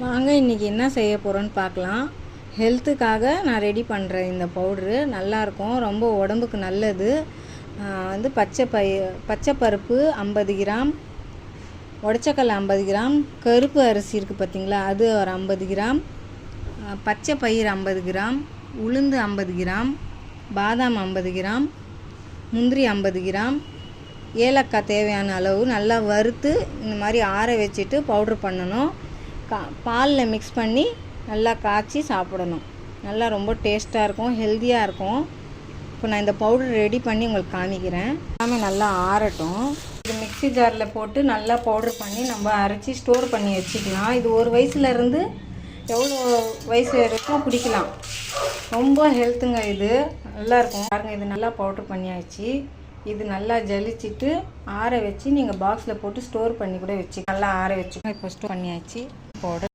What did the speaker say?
வாங்க இன்றைக்கி என்ன செய்ய போகிறோன்னு பார்க்கலாம். ஹெல்த்துக்காக நான் ரெடி பண்ணுறேன். இந்த பவுட்ரு நல்லாயிருக்கும், ரொம்ப உடம்புக்கு நல்லது. பச்சை பருப்பு 50 கிராம், உடச்சக்கல்ல 50 கிராம், கருப்பு அரிசி இருக்குது பார்த்திங்களா, அது ஒரு 50 கிராம், பச்சை பயிறு 50 கிராம், உளுந்து 50 கிராம், பாதாம் 50 கிராம், முந்திரி 50 கிராம், ஏலக்காய் தேவையான அளவு நல்லா வறுத்து இந்த மாதிரி ஆற வச்சுட்டு பவுட்ரு பண்ணணும். பாலில் மிக்ஸ் பண்ணி நல்லா காய்ச்சி சாப்பிடணும். நல்லா ரொம்ப டேஸ்ட்டாக இருக்கும், ஹெல்த்தியாக இருக்கும். இப்போ நான் இந்த பவுடர் ரெடி பண்ணி உங்களுக்கு காமிக்கிறேன். எல்லாமே நல்லா ஆறட்டும். இது மிக்ஸி ஜாரில் போட்டு நல்லா பவுட்ரு பண்ணி நம்ம அரைச்சி ஸ்டோர் பண்ணி வச்சுக்கலாம். இது ஒரு வயசுலேருந்து எவ்வளோ வயசு வரைக்கும் குடிக்கலாம். ரொம்ப ஹெல்த்துங்க, இது நல்லாயிருக்கும். பாருங்கள், இது நல்லா பவுட்ரு பண்ணியாச்சு. இது நல்லா ஜலிச்சிட்டு ஆற வச்சு நீங்கள் பாக்ஸில் போட்டு ஸ்டோர் பண்ணி கூட வச்சு நல்லா ஆற வச்சுக்கோங்க. இப்போ ஸ்டோர் பண்ணியாச்சு பவுடர்.